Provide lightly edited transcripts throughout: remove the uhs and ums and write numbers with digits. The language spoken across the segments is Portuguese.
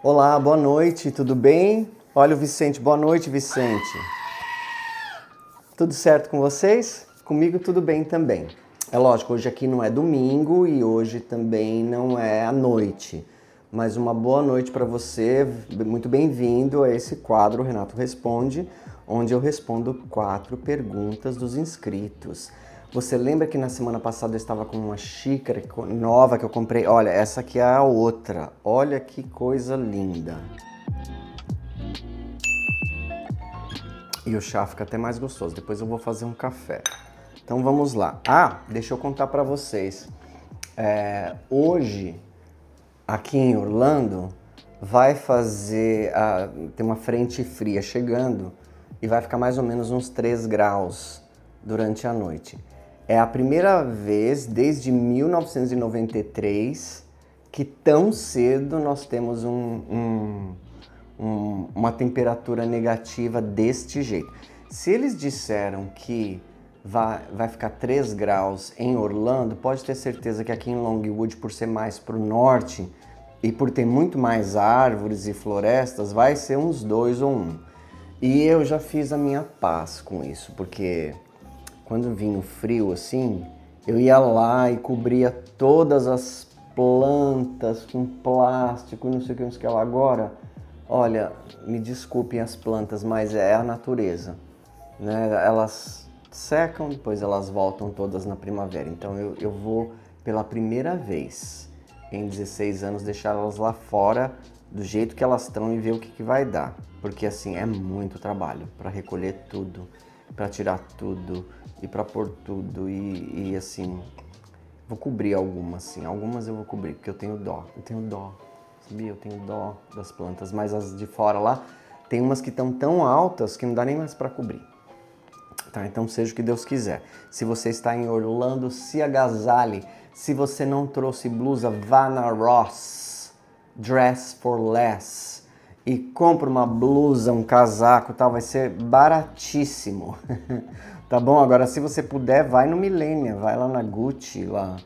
Olá, boa noite, tudo bem? Olha o Vicente, boa noite, Vicente. Tudo certo com vocês? Comigo tudo bem também. É lógico, hoje aqui não é domingo e hoje também não é à noite. Mas uma boa noite para você, muito bem-vindo a esse quadro Renato Responde, onde eu respondo 4 perguntas dos inscritos. Você lembra que na semana passada eu estava com uma xícara nova que eu comprei? Olha, essa aqui é a outra. Olha que coisa linda. E o chá fica até mais gostoso. Depois eu vou fazer um café. Então vamos lá. Deixa eu contar para vocês. Hoje, aqui em Orlando, vai fazer... tem uma frente fria chegando e vai ficar mais ou menos uns 3 graus durante a noite. É a primeira vez desde 1993 que tão cedo nós temos uma temperatura negativa deste jeito. Se eles disseram que vai ficar 3 graus em Orlando, pode ter certeza que aqui em Longwood, por ser mais para o norte e por ter muito mais árvores e florestas, vai ser uns 2 ou 1. E eu já fiz a minha paz com isso, porque quando vinha o frio assim, eu ia lá e cobria todas as plantas com plástico, não sei o que, não sei o que lá. Agora, olha, me desculpem as plantas, mas é a natureza, né? Elas secam, depois elas voltam todas na primavera. Então eu vou pela primeira vez em 16 anos deixar elas lá fora do jeito que elas estão e ver o que vai dar. Porque assim, é muito trabalho para recolher tudo, para tirar tudo e para pôr tudo e assim, vou cobrir algumas, sim. Algumas eu vou cobrir porque eu tenho dó, sabia? Eu tenho dó das plantas, mas as de fora lá, tem umas que estão tão altas que não dá nem mais para cobrir. Tá, então seja o que Deus quiser. Se você está em Orlando, se agasalhe. Se você não trouxe blusa, vá na Ross, Dress for Less, e compra uma blusa, um casaco, tal, vai ser baratíssimo. Tá bom? Agora, se você puder, vai no Millenia, vai lá na Gucci, lá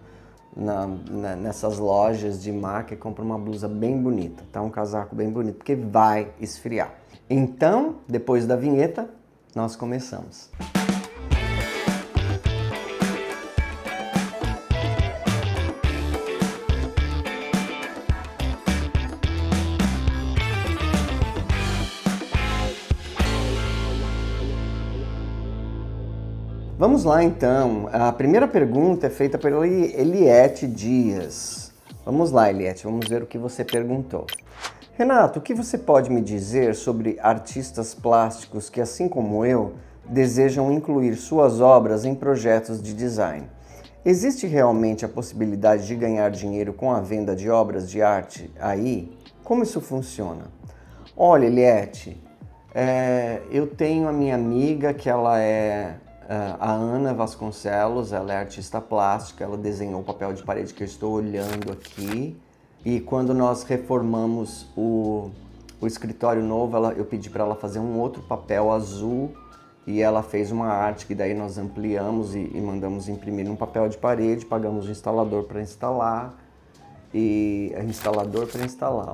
nessas lojas de marca e compra uma blusa bem bonita, tá? Um casaco bem bonito, porque vai esfriar. Então, depois da vinheta, nós começamos. Vamos lá então, a primeira pergunta é feita pela Eliette Dias. Vamos lá, Eliette, vamos ver o que você perguntou. Renato, o que você pode me dizer sobre artistas plásticos que, assim como eu, desejam incluir suas obras em projetos de design? Existe realmente a possibilidade de ganhar dinheiro com a venda de obras de arte aí? Como isso funciona? Olha, Eliette, eu tenho a minha amiga que ela é... a Ana Vasconcelos, ela é artista plástica, ela desenhou o papel de parede que eu estou olhando aqui. E quando nós reformamos o escritório novo, eu pedi para ela fazer um outro papel azul e ela fez uma arte que daí nós ampliamos e mandamos imprimir num papel de parede, pagamos o instalador para instalar.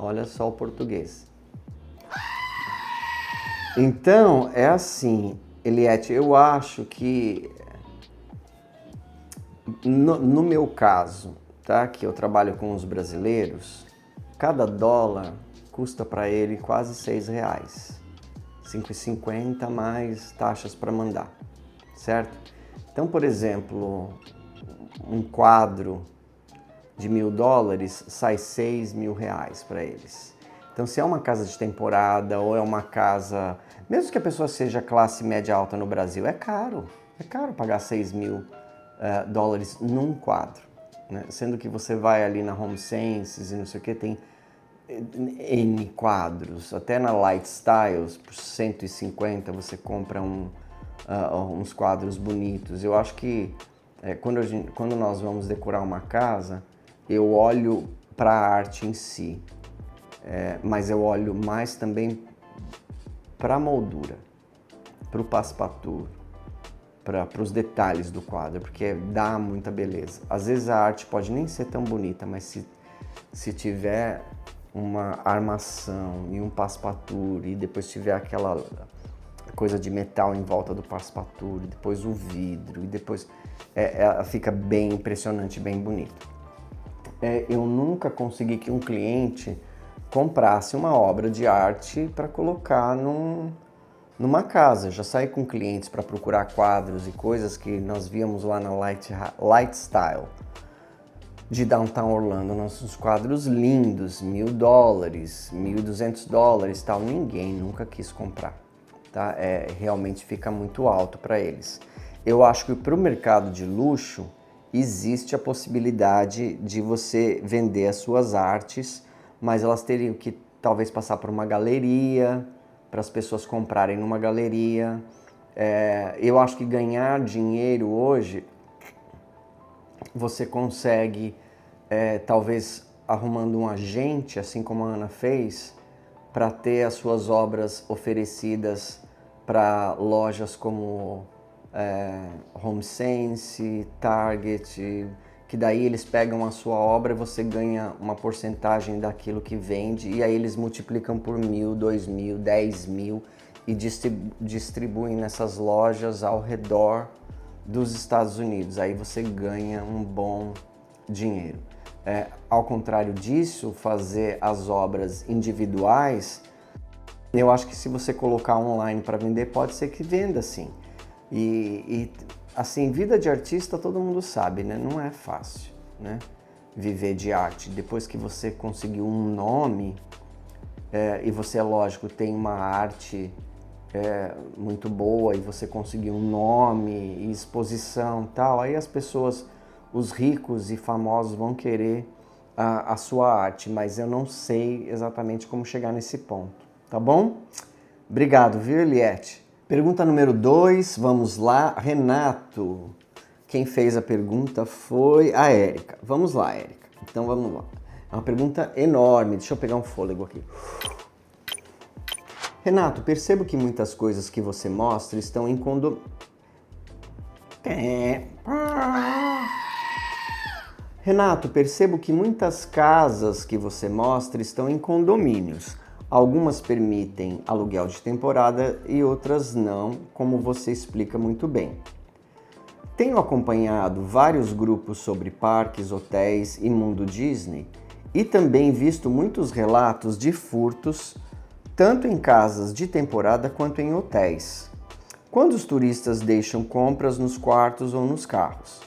Olha só o português. Então, é assim... Eliette, eu acho que, no meu caso, tá, que eu trabalho com os brasileiros, cada dólar custa para ele quase R$6, 5,50 mais taxas para mandar, certo? Então, por exemplo, um quadro de $1.000 sai R$6.000 para eles. Então, se é uma casa de temporada ou é uma casa... Mesmo que a pessoa seja classe média alta no Brasil, é caro pagar $6.000 num quadro, né? Sendo que você vai ali na Home Senses e não sei o que, tem N quadros, até na Light Styles, por 150 você compra uns quadros bonitos. Eu acho que quando nós vamos decorar uma casa, eu olho para a arte em si, mas eu olho mais também para a moldura, para o passe-partout, para os detalhes do quadro, porque dá muita beleza. Às vezes a arte pode nem ser tão bonita, mas se tiver uma armação e um passepartout, e depois tiver aquela coisa de metal em volta do passepartout, e depois o vidro, e depois fica bem impressionante, bem bonito. Eu nunca consegui que um cliente comprasse uma obra de arte para colocar numa casa. Já saí com clientes para procurar quadros e coisas que nós víamos lá na Lightstyle de Downtown Orlando, nossos quadros lindos, $1.000, $1.200, tal. Ninguém nunca quis comprar, tá? Realmente fica muito alto para eles. Eu acho que para o mercado de luxo existe a possibilidade de você vender as suas artes, mas elas teriam que talvez passar por uma galeria, para as pessoas comprarem numa galeria. Eu acho que ganhar dinheiro hoje você consegue, talvez arrumando um agente, assim como a Ana fez, para ter as suas obras oferecidas para lojas como HomeSense, Target, que daí eles pegam a sua obra e você ganha uma porcentagem daquilo que vende, e aí eles multiplicam por 1.000, 2.000, 10.000 e distribuem nessas lojas ao redor dos Estados Unidos. Aí você ganha um bom dinheiro. Ao contrário disso, fazer as obras individuais, eu acho que se você colocar online para vender, pode ser que venda sim. E assim, vida de artista todo mundo sabe, né? Não é fácil, né? Viver de arte. Depois que você conseguiu um nome, e você, lógico, tem uma arte muito boa, e você conseguiu um nome e exposição e tal, aí as pessoas, os ricos e famosos vão querer a sua arte, mas eu não sei exatamente como chegar nesse ponto, tá bom? Obrigado, viu, Eliette? Pergunta número 2, vamos lá, Renato. Quem fez a pergunta foi a Érica. Vamos lá, Érica. Então vamos lá. É uma pergunta enorme, deixa eu pegar um fôlego aqui. Renato, percebo que muitas coisas que você mostra estão em Renato, percebo que muitas casas que você mostra estão em condomínios. Algumas permitem aluguel de temporada e outras não, como você explica muito bem. Tenho acompanhado vários grupos sobre parques, hotéis e mundo Disney e também visto muitos relatos de furtos, tanto em casas de temporada quanto em hotéis, quando os turistas deixam compras nos quartos ou nos carros.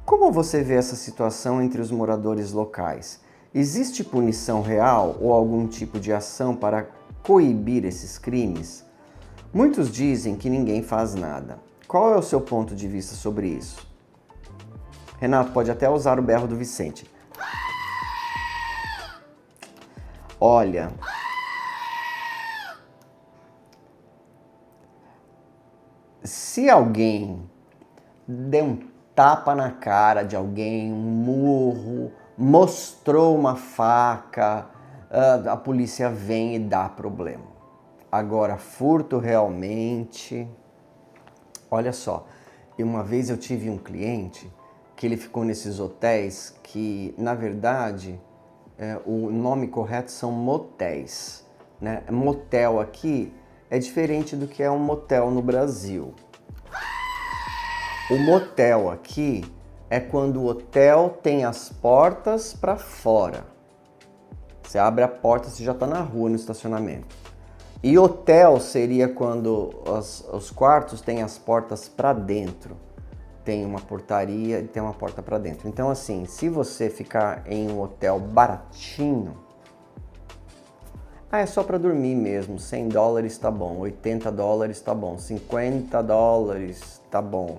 Como você vê essa situação entre os moradores locais? Existe punição real ou algum tipo de ação para coibir esses crimes? Muitos dizem que ninguém faz nada. Qual é o seu ponto de vista sobre isso? Renato, pode até usar o berro do Vicente. Olha, se alguém der um tapa na cara de alguém, um murro, mostrou uma faca, a polícia vem e dá problema. Agora, furto realmente... Olha só, uma vez eu tive um cliente que ele ficou nesses hotéis que, na verdade, o nome correto são motéis, né? Motel aqui é diferente do que é um motel no Brasil. O motel aqui é quando o hotel tem as portas para fora. Você abre a porta, você já está na rua, no estacionamento. E hotel seria quando os quartos têm as portas para dentro. Tem uma portaria e tem uma porta para dentro. Então assim, se você ficar em um hotel baratinho, é só para dormir mesmo, $100 tá bom, $80 tá bom, $50 tá bom.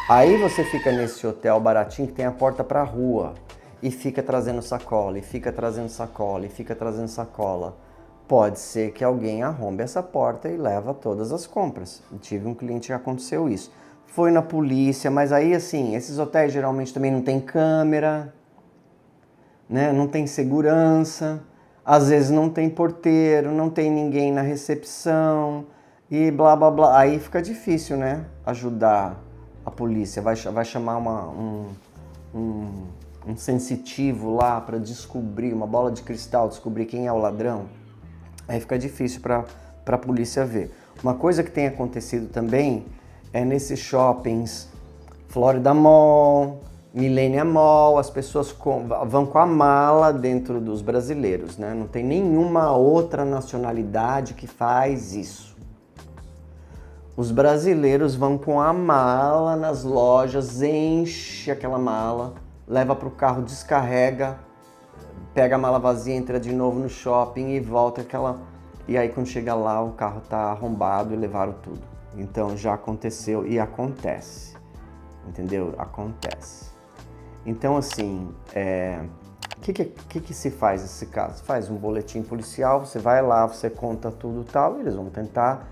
Aí você fica nesse hotel baratinho que tem a porta para a rua e fica trazendo sacola, e fica trazendo sacola, e fica trazendo sacola. Pode ser que alguém arrombe essa porta e leva todas as compras. Eu tive um cliente que aconteceu isso. Foi na polícia, mas aí assim, esses hotéis geralmente também não tem câmera, né? Não tem segurança, às vezes não tem porteiro, não tem ninguém na recepção e blá blá blá. Aí fica difícil, né? Ajudar a polícia. Vai chamar um sensitivo lá para descobrir, uma bola de cristal, descobrir quem é o ladrão, aí fica difícil para a polícia ver. Uma coisa que tem acontecido também é nesses shoppings, Florida Mall, Millennium Mall, as pessoas vão com a mala dentro dos brasileiros, né? Não tem nenhuma outra nacionalidade que faz isso. Os brasileiros vão com a mala nas lojas, enche aquela mala, leva para o carro, descarrega, pega a mala vazia, entra de novo no shopping e volta aquela... E aí quando chega lá o carro tá arrombado e levaram tudo. Então já aconteceu e acontece, entendeu? Acontece. Então assim, o que se faz nesse caso? Faz um boletim policial, você vai lá, você conta tudo e tal, e eles vão tentar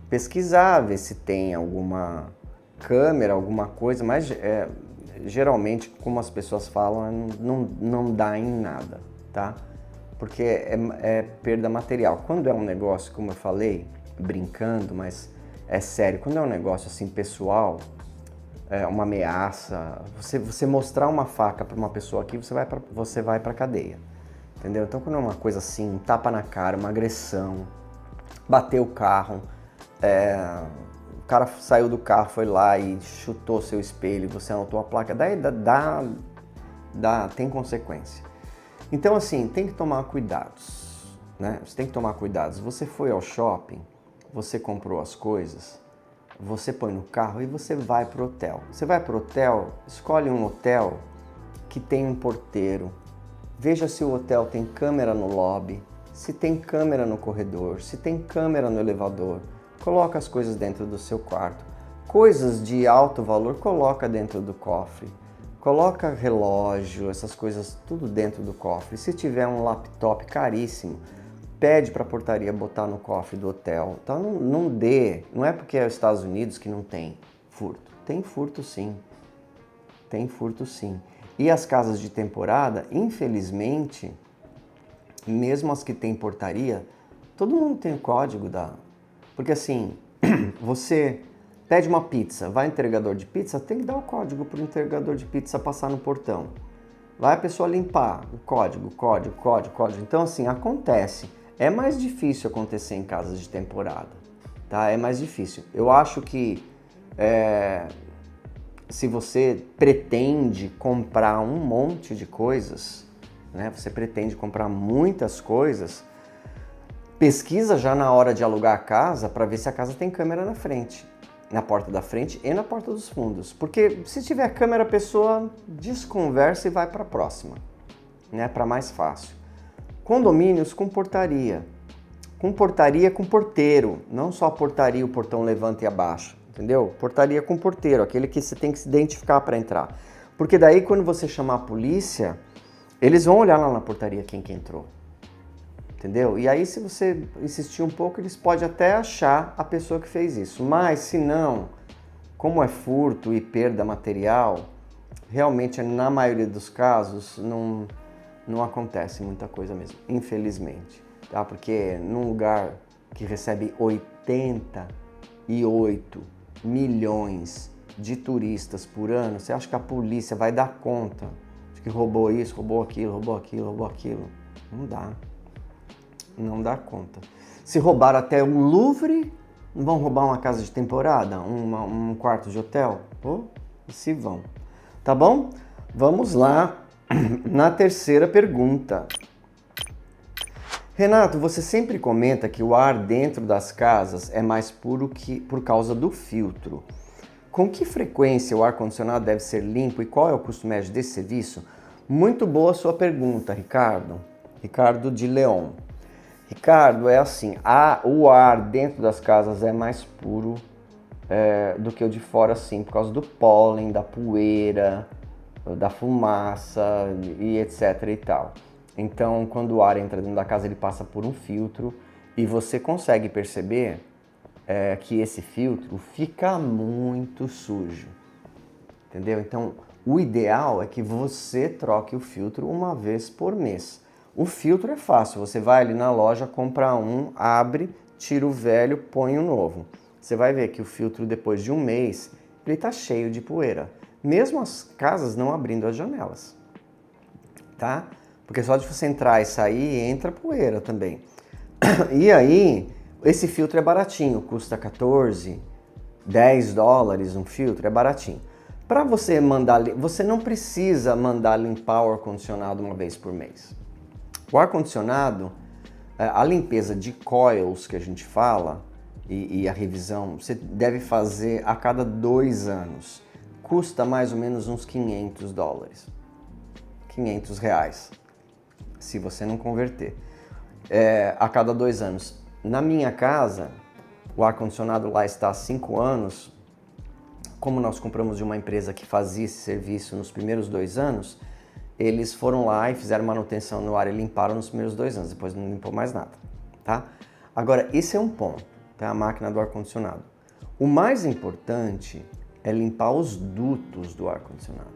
pesquisar, ver se tem alguma câmera, alguma coisa, mas geralmente, como as pessoas falam, não dá em nada, tá? Porque é perda material. Quando é um negócio, como eu falei, brincando, mas é sério, quando é um negócio assim pessoal, uma ameaça, você mostrar uma faca para uma pessoa aqui, você vai para cadeia, entendeu? Então quando é uma coisa assim, um tapa na cara, uma agressão, bateu o carro, o cara saiu do carro, foi lá e chutou seu espelho, você anotou a placa, daí tem consequência. Então assim, tem que tomar cuidados, né? Você tem que tomar cuidados. Você foi ao shopping, você comprou as coisas, você põe no carro e você vai pro hotel. Você vai pro hotel, escolhe um hotel que tem um porteiro, veja se o hotel tem câmera no lobby, se tem câmera no corredor, se tem câmera no elevador. Coloca as coisas dentro do seu quarto. Coisas de alto valor, coloca dentro do cofre. Coloca relógio, essas coisas tudo dentro do cofre. Se tiver um laptop caríssimo, pede para a portaria botar no cofre do hotel. Então não é porque é os Estados Unidos que não tem furto. Tem furto sim. Tem furto sim. E as casas de temporada, infelizmente, mesmo as que tem portaria, todo mundo tem o código da... Porque assim, você pede uma pizza, vai entregador de pizza, tem que dar o código para o entregador de pizza passar no portão. Vai a pessoa limpar o código. Então assim, acontece. É mais difícil acontecer em casas de temporada, tá? É mais difícil. Eu acho que se você pretende comprar um monte de coisas, né? Você pretende comprar muitas coisas, pesquisa já na hora de alugar a casa para ver se a casa tem câmera na frente, na porta da frente e na porta dos fundos. Porque se tiver câmera, a pessoa desconversa e vai para a próxima, né? Para mais fácil. Condomínios com portaria. Com porteiro, não só portaria, o portão levanta e abaixa, entendeu? Portaria com porteiro, aquele que você tem que se identificar para entrar. Porque daí quando você chamar a polícia, eles vão olhar lá na portaria quem que entrou. Entendeu? E aí, se você insistir um pouco, eles podem até achar a pessoa que fez isso. Mas, se não, como é furto e perda material, realmente, na maioria dos casos, não acontece muita coisa mesmo, infelizmente. Tá? Porque num lugar que recebe 88 milhões de turistas por ano, você acha que a polícia vai dar conta de que roubou isso, roubou aquilo? Não dá. Não dá conta. Se roubaram até o Louvre, não vão roubar uma casa de temporada? Um quarto de hotel? Se vão. Tá bom? Vamos lá na terceira pergunta. Renato, você sempre comenta que o ar dentro das casas é mais puro por causa do filtro. Com que frequência o ar-condicionado deve ser limpo e qual é o custo médio desse serviço? Muito boa sua pergunta, Ricardo. Ricardo de Leon. Ricardo, é assim, o ar dentro das casas é mais puro do que o de fora, sim, por causa do pólen, da poeira, da fumaça e etc e tal. Então, quando o ar entra dentro da casa, ele passa por um filtro e você consegue perceber que esse filtro fica muito sujo, entendeu? Então, o ideal é que você troque o filtro uma vez por mês. O filtro é fácil, você vai ali na loja, compra um, abre, tira o velho, põe o novo. Você vai ver que o filtro, depois de um mês, ele está cheio de poeira. Mesmo as casas não abrindo as janelas, tá? Porque só de você entrar e sair, entra poeira também. E aí, esse filtro é baratinho, custa 14, 10 dólares um filtro, é baratinho. Para você mandar, você não precisa mandar limpar o ar-condicionado uma vez por mês. O ar-condicionado, a limpeza de coils que a gente fala e a revisão, você deve fazer a cada 2 anos. Custa mais ou menos uns 500 dólares. 500 reais, se você não converter. A cada 2 anos. Na minha casa, o ar-condicionado lá está há 5 anos. Como nós compramos de uma empresa que fazia esse serviço nos primeiros 2 anos, eles foram lá e fizeram manutenção no ar e limparam nos primeiros 2 anos, depois não limpou mais nada, tá? Agora, esse é um ponto, tá? A máquina do ar-condicionado. O mais importante é limpar os dutos do ar-condicionado.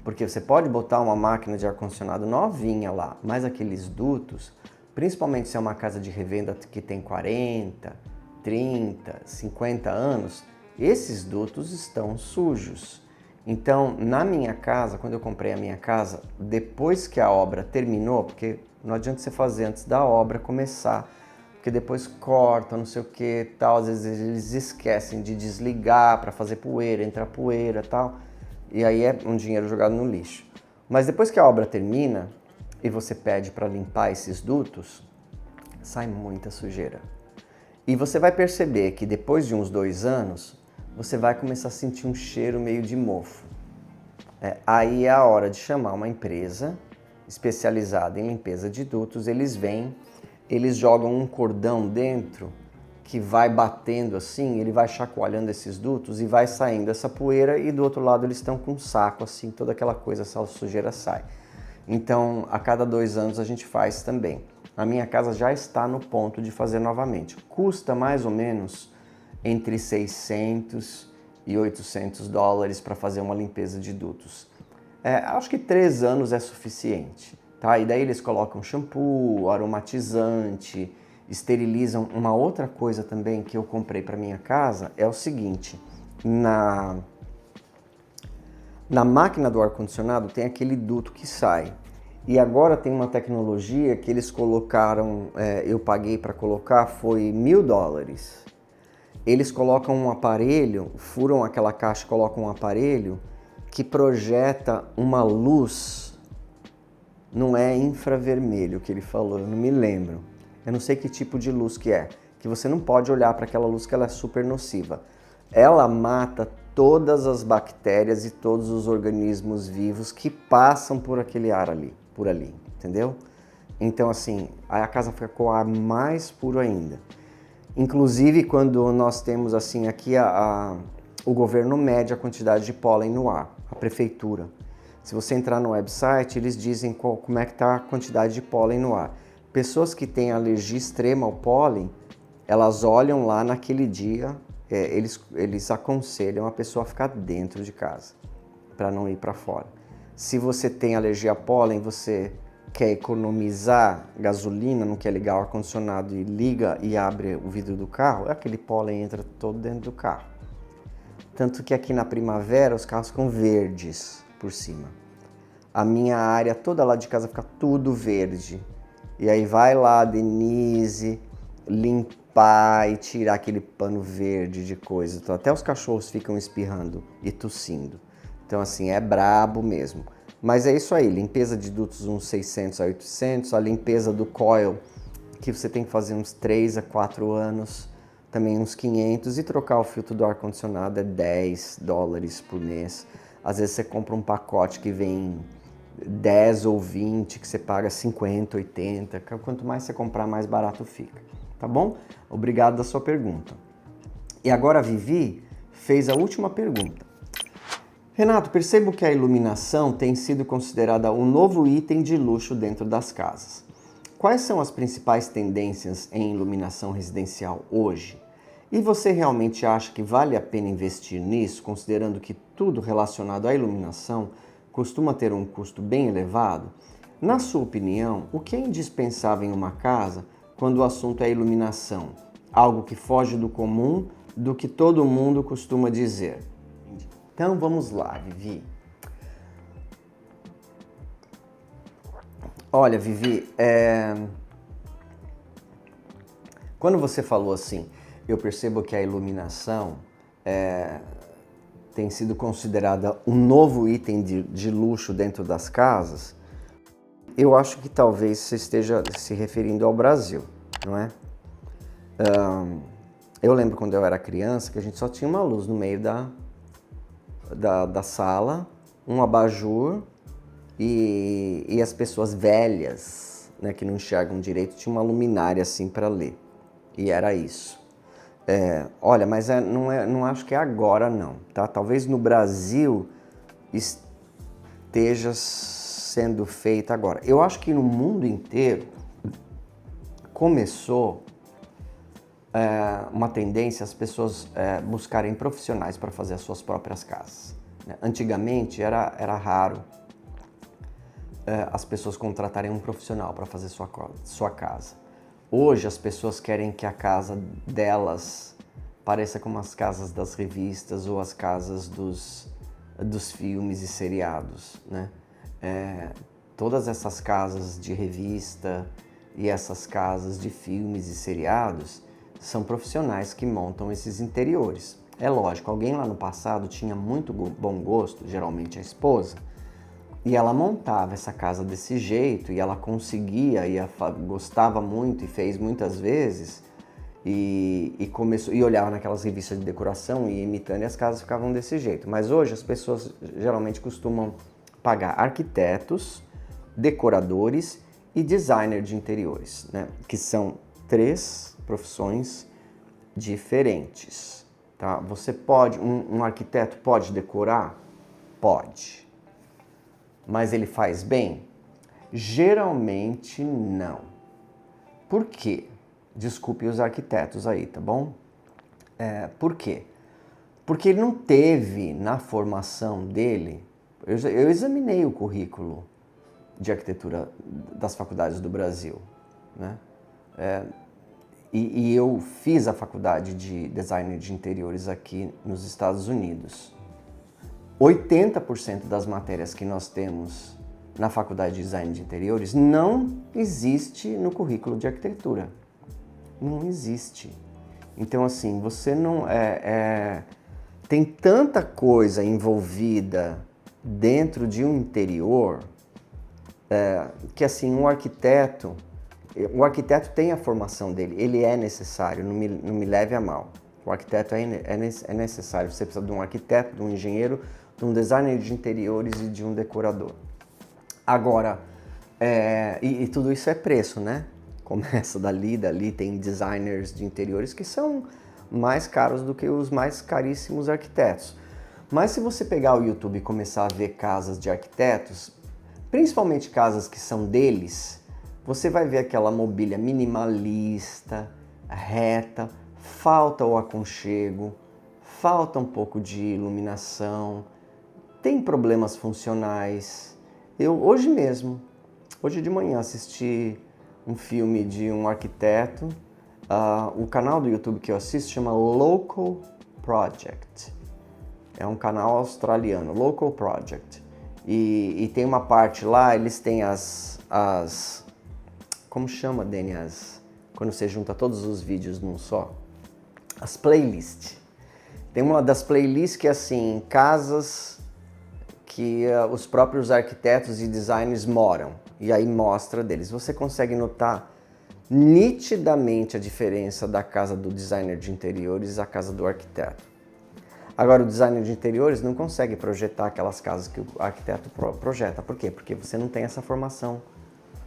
Porque você pode botar uma máquina de ar-condicionado novinha lá, mas aqueles dutos, principalmente se é uma casa de revenda que tem 40, 30, 50 anos, esses dutos estão sujos. Então, na minha casa, quando eu comprei a minha casa, depois que a obra terminou, porque não adianta você fazer antes da obra começar, porque depois corta, não sei o que, tal, às vezes eles esquecem de desligar para fazer poeira, entrar poeira, tal, e aí é um dinheiro jogado no lixo. Mas depois que a obra termina e você pede para limpar esses dutos, sai muita sujeira. E você vai perceber que depois de uns 2 anos, você vai começar a sentir um cheiro meio de mofo. Aí é a hora de chamar uma empresa especializada em limpeza de dutos. Eles vêm, eles jogam um cordão dentro que vai batendo assim, ele vai chacoalhando esses dutos e vai saindo essa poeira, e do outro lado eles estão com um saco assim, toda aquela coisa, essa sujeira sai. Então, a cada 2 anos a gente faz também. A minha casa já está no ponto de fazer novamente. Custa mais ou menos entre 600 e 800 dólares para fazer uma limpeza de dutos. Acho que 3 anos é suficiente, tá? E daí eles colocam shampoo, aromatizante, esterilizam. Uma outra coisa também que eu comprei para minha casa é o seguinte: na máquina do ar-condicionado tem aquele duto que sai. E agora tem uma tecnologia que eles colocaram, eu paguei para colocar, foi 1.000 dólares. Eles colocam um aparelho, furam aquela caixa, colocam um aparelho que projeta uma luz, não é infravermelho que ele falou, eu não me lembro. Eu não sei que tipo de luz que é, que você não pode olhar para aquela luz que ela é super nociva. Ela mata todas as bactérias e todos os organismos vivos que passam por aquele ar ali, por ali, entendeu? Então assim, aí a casa fica com o ar mais puro ainda. Inclusive, quando nós temos assim aqui o governo mede a quantidade de pólen no ar, a prefeitura. Se você entrar no website, eles dizem como é que está a quantidade de pólen no ar. Pessoas que têm alergia extrema ao pólen, elas olham lá naquele dia, eles aconselham a pessoa a ficar dentro de casa, para não ir para fora. Se você tem alergia a pólen, você quer economizar gasolina, não quer ligar o ar-condicionado e liga e abre o vidro do carro, aquele pólen entra todo dentro do carro. Tanto que aqui na primavera os carros ficam verdes por cima. A minha área toda lá de casa fica tudo verde. E aí vai lá a Denise limpar e tirar aquele pano verde de coisa. Então, até os cachorros ficam espirrando e tossindo. Então assim, é brabo mesmo. Mas é isso aí, limpeza de dutos uns 600 a 800, a limpeza do coil, que você tem que fazer uns 3 a 4 anos, também uns 500, e trocar o filtro do ar-condicionado é 10 dólares por mês. Às vezes você compra um pacote que vem 10 ou 20, que você paga 50, 80, quanto mais você comprar, mais barato fica, tá bom? Obrigado da sua pergunta. E agora a Vivi fez a última pergunta. Renato, percebo que a iluminação tem sido considerada um novo item de luxo dentro das casas. Quais são as principais tendências em iluminação residencial hoje? E você realmente acha que vale a pena investir nisso, considerando que tudo relacionado à iluminação costuma ter um custo bem elevado? Na sua opinião, o que é indispensável em uma casa quando o assunto é iluminação? Algo que foge do comum, do que todo mundo costuma dizer. Então vamos lá, Vivi. Olha, Vivi, quando você falou assim, eu percebo que a iluminação tem sido considerada um novo item de luxo dentro das casas. Eu acho que talvez você esteja se referindo ao Brasil, não é? Eu lembro quando eu era criança que a gente só tinha uma luz no meio da sala, um abajur e as pessoas velhas, né, que não enxergam direito, tinham uma luminária assim para ler. E era isso. Olha, mas não acho que é agora não, tá? Talvez no Brasil esteja sendo feita agora. Eu acho que no mundo inteiro começou uma tendência as pessoas buscarem profissionais para fazer as suas próprias casas. Né? Antigamente era raro as pessoas contratarem um profissional para fazer sua casa. Hoje as pessoas querem que a casa delas pareça como as casas das revistas ou as casas dos filmes e seriados, né? Todas essas casas de revista e essas casas de filmes e seriados são profissionais que montam esses interiores. É lógico, alguém lá no passado tinha muito bom gosto, geralmente a esposa, e ela montava essa casa desse jeito e ela conseguia, gostava muito e fez muitas vezes e começou e olhava naquelas revistas de decoração e imitando e as casas ficavam desse jeito. Mas hoje as pessoas geralmente costumam pagar arquitetos, decoradores e designer de interiores, né? Que são 3 profissões diferentes. Tá? Você pode, um arquiteto pode decorar? Pode. Mas ele faz bem? Geralmente não. Por quê? Desculpe os arquitetos aí, tá bom? Por quê? Porque ele não teve na formação dele. Eu examinei o currículo de arquitetura das faculdades do Brasil, né? E eu fiz a faculdade de design de interiores aqui nos Estados Unidos. 80% das matérias que nós temos na faculdade de design de interiores não existe no currículo de arquitetura. Não existe. Então, assim, você não... tem tanta coisa envolvida dentro de um interior que, assim, o arquiteto tem a formação dele, ele é necessário, não me leve a mal. O arquiteto é necessário, você precisa de um arquiteto, de um engenheiro, de um designer de interiores e de um decorador. Agora, e tudo isso é preço, né? Começa dali tem designers de interiores que são mais caros do que os mais caríssimos arquitetos. Mas se você pegar o YouTube e começar a ver casas de arquitetos, principalmente casas que são deles, você vai ver aquela mobília minimalista, reta, falta o aconchego, falta um pouco de iluminação, tem problemas funcionais. Eu hoje de manhã assisti um filme de um arquiteto, o canal do YouTube que eu assisto chama Local Project, é um canal australiano, Local Project, e tem uma parte lá, eles têm como chama, Dani, quando você junta todos os vídeos num só? As playlists. Tem uma das playlists que é assim, casas que os próprios arquitetos e designers moram. E aí mostra deles. Você consegue notar nitidamente a diferença da casa do designer de interiores à casa do arquiteto. Agora, o designer de interiores não consegue projetar aquelas casas que o arquiteto projeta. Por quê? Porque você não tem essa formação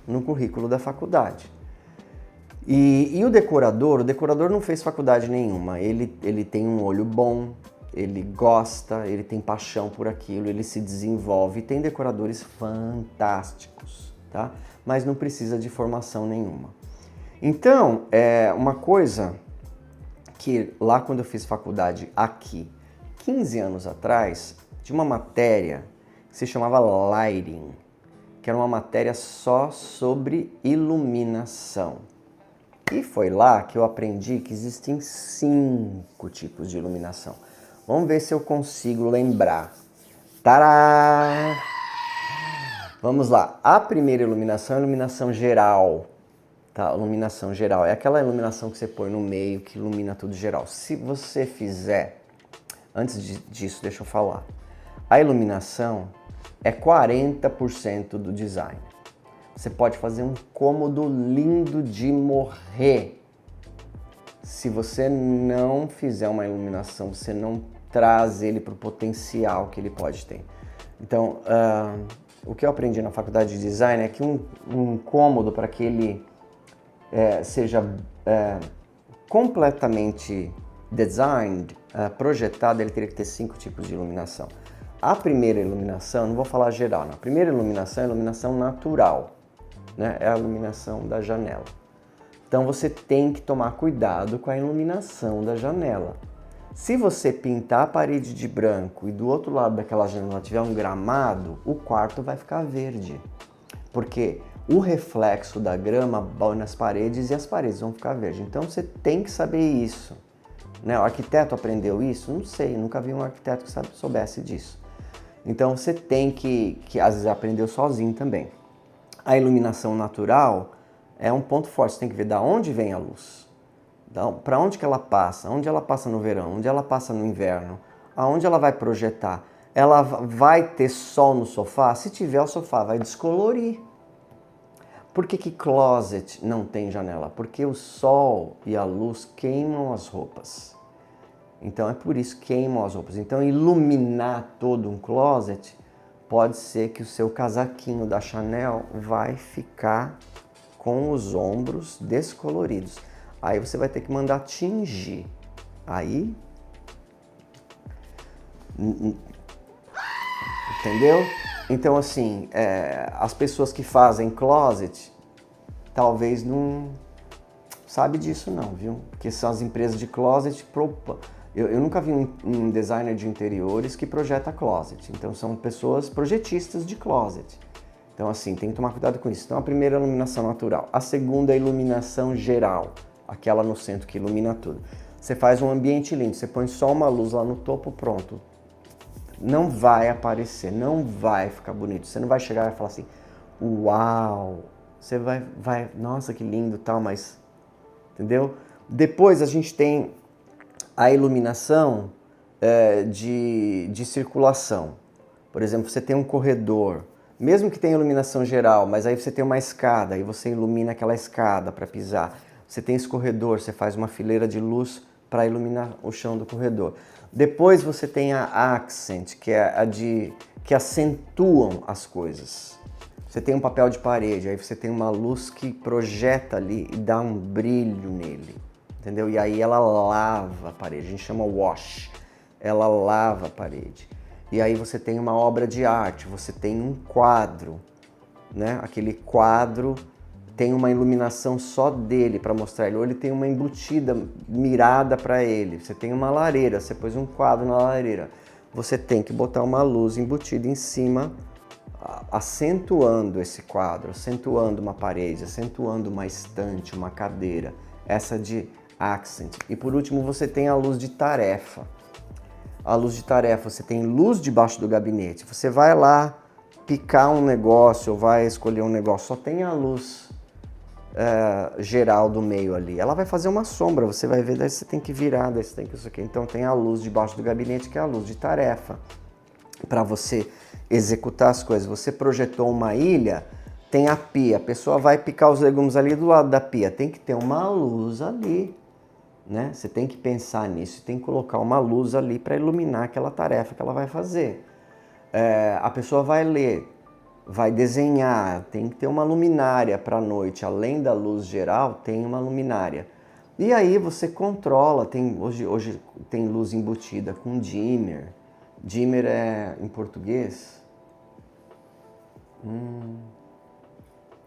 no currículo da faculdade. E o decorador não fez faculdade nenhuma, ele tem um olho bom, ele gosta, ele tem paixão por aquilo, ele se desenvolve, tem decoradores fantásticos, tá? Mas não precisa de formação nenhuma. Então, uma coisa que lá quando eu fiz faculdade aqui, 15 anos atrás, tinha uma matéria que se chamava Lighting, que era uma matéria só sobre iluminação. E foi lá que eu aprendi que existem 5 tipos de iluminação. Vamos ver se eu consigo lembrar. Tará! Vamos lá. A primeira iluminação é a iluminação geral. Tá? Iluminação geral é aquela iluminação que você põe no meio, que ilumina tudo geral. Se você fizer, antes disso, deixa eu falar. A iluminação é 40% do design. Você pode fazer um cômodo lindo de morrer. Se você não fizer uma iluminação, você não traz ele para o potencial que ele pode ter. Então, o que eu aprendi na faculdade de design é que um cômodo, para que ele seja completamente designed, projetado, ele teria que ter 5 tipos de iluminação. A primeira iluminação, não vou falar geral, não. A primeira iluminação é a iluminação natural, né? É a iluminação da janela. Então você tem que tomar cuidado com a iluminação da janela. Se você pintar a parede de branco e do outro lado daquela janela tiver um gramado, o quarto vai ficar verde. Porque o reflexo da grama vai nas paredes e as paredes vão ficar verdes. Então você tem que saber isso. Né? O arquiteto aprendeu isso? Não sei, nunca vi um arquiteto que soubesse disso. Então você tem que às vezes aprendeu sozinho também. A iluminação natural é um ponto forte, você tem que ver de onde vem a luz. Para onde que ela passa? Onde ela passa no verão? Onde ela passa no inverno? Aonde ela vai projetar? Ela vai ter sol no sofá? Se tiver, o sofá vai descolorir. Por que closet não tem janela? Porque o sol e a luz queimam as roupas. Então é por isso que queimam as roupas. Então iluminar todo um closet pode ser que o seu casaquinho da Chanel vai ficar com os ombros descoloridos. Aí você vai ter que mandar tingir. Aí... Entendeu? Então, assim, as pessoas que fazem closet, talvez não sabe disso não, viu? Porque são as empresas de closet... Eu nunca vi um designer de interiores que projeta closet. Então, são pessoas projetistas de closet. Então, assim, tem que tomar cuidado com isso. Então, a primeira é a iluminação natural. A segunda é a iluminação geral. Aquela no centro que ilumina tudo. Você faz um ambiente lindo, você põe só uma luz lá no topo, pronto. Não vai aparecer, não vai ficar bonito. Você não vai chegar e falar assim, uau! Você vai, nossa, que lindo e tal, mas... Entendeu? Depois a gente tem a iluminação de circulação. Por exemplo, você tem um corredor, mesmo que tenha iluminação geral, mas aí você tem uma escada e você ilumina aquela escada para pisar. Você tem esse corredor, você faz uma fileira de luz para iluminar o chão do corredor. Depois você tem a accent, que é a que acentuam as coisas. Você tem um papel de parede, aí você tem uma luz que projeta ali e dá um brilho nele. Entendeu? E aí ela lava a parede, a gente chama wash. Ela lava a parede. E aí você tem uma obra de arte, você tem um quadro, né? Aquele quadro tem uma iluminação só dele para mostrar ele, ou ele tem uma embutida mirada para ele. Você tem uma lareira, você pôs um quadro na lareira. Você tem que botar uma luz embutida em cima, acentuando esse quadro, acentuando uma parede, acentuando uma estante, uma cadeira. Essa de accent. E por último você tem a luz de tarefa. A luz de tarefa, você tem luz debaixo do gabinete. Você vai lá picar um negócio ou vai escolher um negócio, só tem a luz geral do meio ali. Ela vai fazer uma sombra, você vai ver, daí você tem que virar, daí você tem que isso aqui. Então tem a luz debaixo do gabinete, que é a luz de tarefa. Para você executar as coisas. Você projetou uma ilha, tem a pia. A pessoa vai picar os legumes ali do lado da pia. Tem que ter uma luz ali. Né? Você tem que pensar nisso, tem que colocar uma luz ali para iluminar aquela tarefa que ela vai fazer. A pessoa vai ler, vai desenhar, tem que ter uma luminária para a noite, além da luz geral, tem uma luminária. E aí você controla, hoje tem luz embutida com dimmer. Dimmer é em português?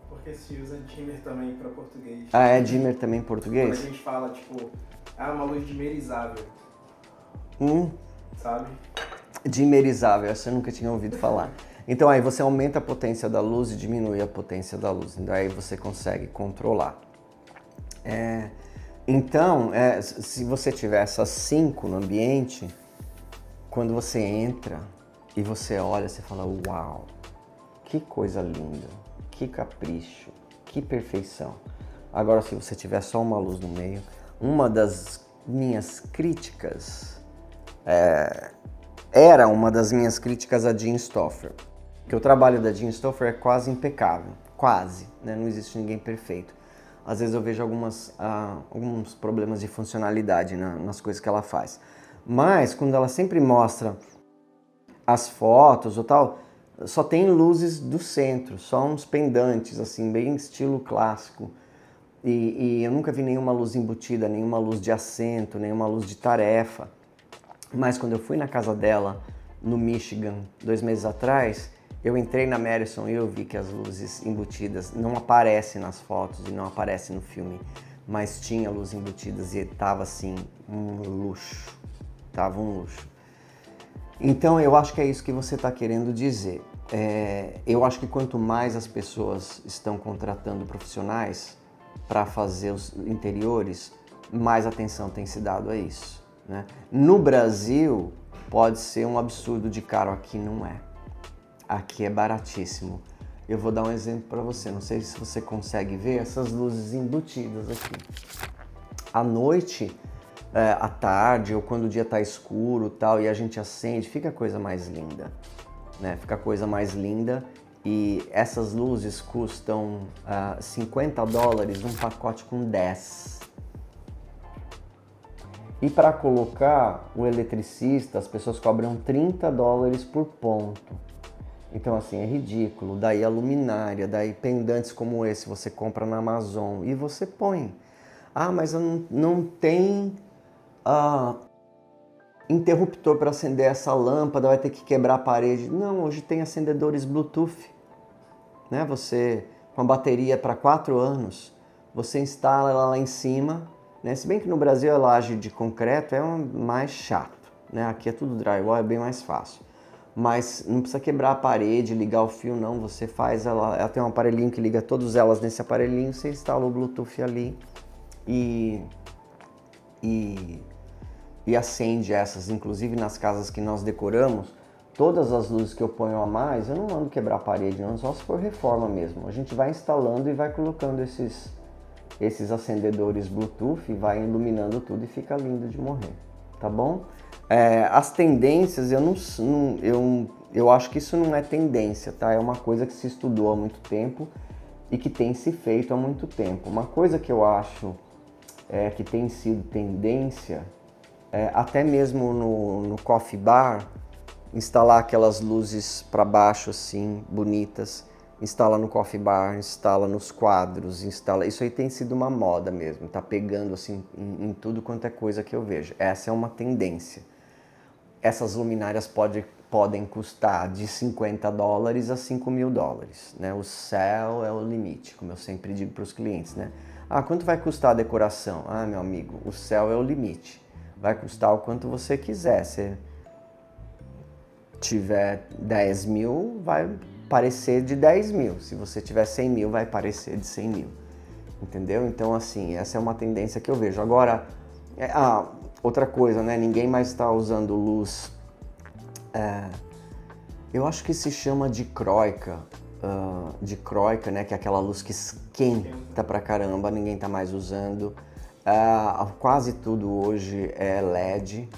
Porque se usa dimmer também para português. Ah, é dimmer também em português? Quando a gente fala, tipo, uma luz dimmerizável. Sabe? Dimmerizável, essa eu nunca tinha ouvido falar. Então aí você aumenta a potência da luz e diminui a potência da luz. Então aí você consegue controlar. Então, se você tiver essas 5 no ambiente, quando você entra e você olha, você fala, uau, que coisa linda, que capricho, que perfeição. Agora, se você tiver só uma luz no meio, uma das minhas críticas era uma das minhas críticas a Jean Stauffer. Que o trabalho da Jean Stauffer é quase impecável, quase, né? Não existe ninguém perfeito. Às vezes eu vejo alguns problemas de funcionalidade nas coisas que ela faz. Mas quando ela sempre mostra as fotos ou tal, só tem luzes do centro, só uns pendantes, assim, bem estilo clássico. E eu nunca vi nenhuma luz embutida, nenhuma luz de assento, nenhuma luz de tarefa. Mas quando eu fui na casa dela, no Michigan, 2 meses atrás, eu entrei na Madison e eu vi que as luzes embutidas não aparecem nas fotos e não aparecem no filme, mas tinha luzes embutidas e tava assim, um luxo. Tava um luxo. Então eu acho que é isso que você está querendo dizer. Eu acho que quanto mais as pessoas estão contratando profissionais para fazer os interiores, mais atenção tem se dado a isso, né? No Brasil, pode ser um absurdo de caro, aqui não é. Aqui é baratíssimo. Eu vou dar um exemplo para você, não sei se você consegue ver essas luzes embutidas aqui. À noite, à tarde, ou quando o dia está escuro tal, e a gente acende, fica a coisa mais linda, né? Fica a coisa mais linda. E essas luzes custam $50 num pacote com 10. E para colocar, o eletricista, as pessoas cobram $30 por ponto. Então assim, é ridículo. Daí a luminária, daí pendantes como esse você compra na Amazon e você põe. Ah, mas não tem interruptor para acender essa lâmpada, vai ter que quebrar a parede. Não, hoje tem acendedores Bluetooth, né? Você, com a bateria para 4 anos, você instala ela lá em cima, né? Se bem que no Brasil a laje de concreto é mais chato, né? Aqui é tudo drywall, é bem mais fácil. Mas não precisa quebrar a parede, ligar o fio, não. Você faz ela tem um aparelhinho que liga todas elas nesse aparelhinho, você instala o Bluetooth ali e acende essas. Inclusive nas casas que nós decoramos, todas as luzes que eu ponho a mais, eu não mando quebrar a parede, não, só se for reforma mesmo. A gente vai instalando e vai colocando esses acendedores Bluetooth e vai iluminando tudo e fica lindo de morrer, tá bom? As tendências, eu acho que isso não é tendência, tá? É uma coisa que se estudou há muito tempo e que tem se feito há muito tempo. Uma coisa que eu acho que tem sido tendência, até mesmo no coffee bar, instalar aquelas luzes para baixo assim, bonitas, instala no coffee bar, instala nos quadros, instala... Isso aí tem sido uma moda mesmo, tá pegando assim em tudo quanto é coisa que eu vejo. Essa é uma tendência. Essas luminárias podem custar de $50 a $5.000, né? O céu é o limite, como eu sempre digo para os clientes, né? Ah, quanto vai custar a decoração? Ah, meu amigo, o céu é o limite. Vai custar o quanto você quiser. Se tiver 10 mil, vai parecer de 10 mil. Se você tiver 100 mil, vai parecer de 100 mil. Entendeu? Então, assim, essa é uma tendência que eu vejo. Agora, outra coisa, né? Ninguém mais está usando luz. Eu acho que se chama de croica, né? Que é aquela luz que esquenta pra caramba, ninguém tá mais usando. Quase tudo hoje é LED,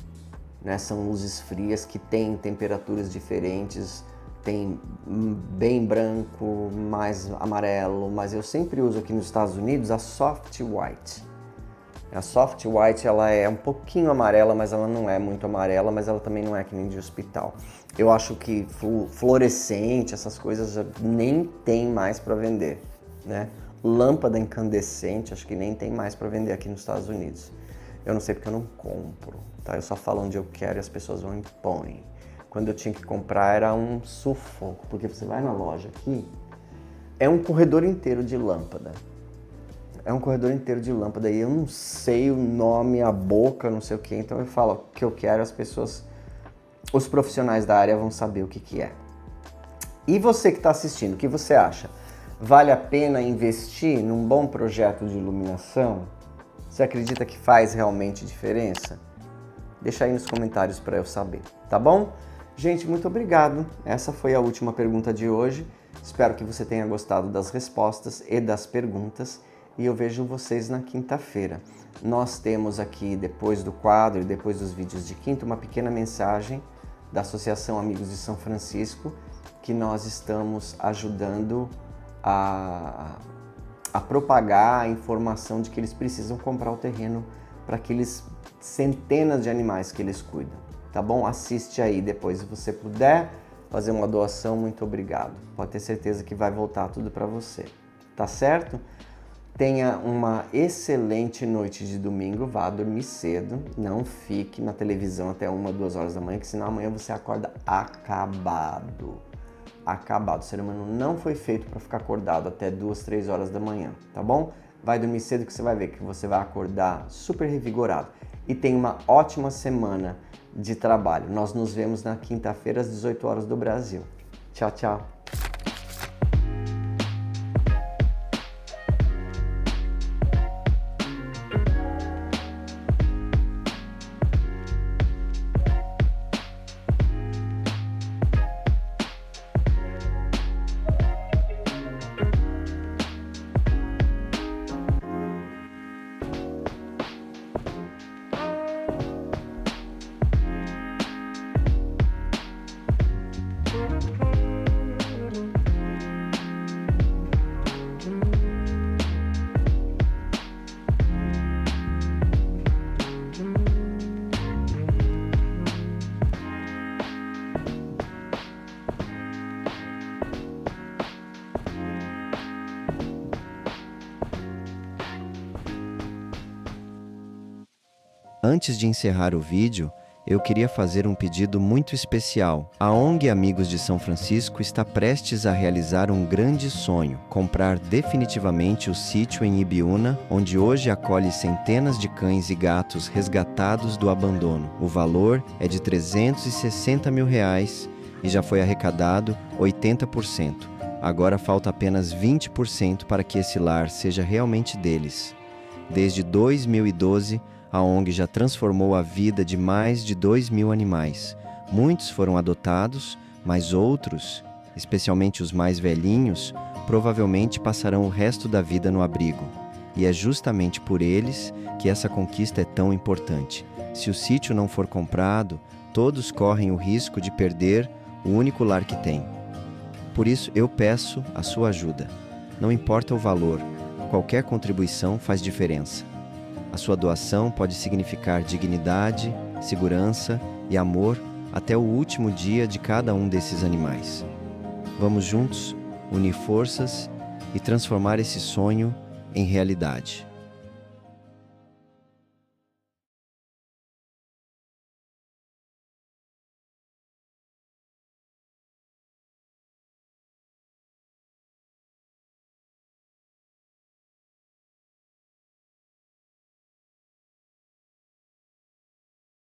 né? São luzes frias que têm temperaturas diferentes, tem bem branco, mais amarelo, mas eu sempre uso aqui nos Estados Unidos a soft white. A soft white, ela é um pouquinho amarela, mas ela não é muito amarela, mas ela também não é que nem de hospital. Eu acho que fluorescente, essas coisas já nem tem mais para vender, né? Lâmpada incandescente, acho que nem tem mais para vender aqui nos Estados Unidos. Eu não sei porque eu não compro, tá? Eu só falo onde eu quero e as pessoas vão e põem. Quando eu tinha que comprar era um sufoco, porque você vai na loja aqui, é um corredor inteiro de lâmpada. É um corredor inteiro de lâmpada e eu não sei o nome, a boca, não sei o que, então eu falo o que eu quero, os profissionais da área vão saber o que é. E você que está assistindo, o que você acha? Vale a pena investir num bom projeto de iluminação? Você acredita que faz realmente diferença? Deixa aí nos comentários para eu saber, tá bom? Gente, muito obrigado. Essa foi a última pergunta de hoje. Espero que você tenha gostado das respostas e das perguntas e eu vejo vocês na quinta-feira. Nós temos aqui, depois do quadro e depois dos vídeos de quinta, uma pequena mensagem da Associação Amigos de São Francisco, que nós estamos ajudando a propagar a informação de que eles precisam comprar o terreno para aqueles centenas de animais que eles cuidam, tá bom? Assiste aí depois, se você puder fazer uma doação, muito obrigado. Pode ter certeza que vai voltar tudo para você, tá certo? Tenha uma excelente noite de domingo, vá dormir cedo, não fique na televisão até 1, 2 horas da manhã, que senão amanhã você acorda acabado. Acabado. O ser humano não foi feito para ficar acordado até 2, 3 horas da manhã, tá bom? Vai dormir cedo que você vai ver que você vai acordar super revigorado. E tenha uma ótima semana de trabalho. Nós nos vemos na quinta-feira às 18 horas do Brasil. Tchau, tchau. Antes de encerrar o vídeo, eu queria fazer um pedido muito especial. A ONG Amigos de São Francisco está prestes a realizar um grande sonho: comprar definitivamente o sítio em Ibiúna, onde hoje acolhe centenas de cães e gatos resgatados do abandono. O valor é de R$360 mil e já foi arrecadado 80%. Agora falta apenas 20% para que esse lar seja realmente deles. Desde 2012, a ONG já transformou a vida de mais de 2.000 animais. Muitos foram adotados, mas outros, especialmente os mais velhinhos, provavelmente passarão o resto da vida no abrigo. E é justamente por eles que essa conquista é tão importante. Se o sítio não for comprado, todos correm o risco de perder o único lar que têm. Por isso, eu peço a sua ajuda. Não importa o valor, qualquer contribuição faz diferença. A sua doação pode significar dignidade, segurança e amor até o último dia de cada um desses animais. Vamos juntos unir forças e transformar esse sonho em realidade.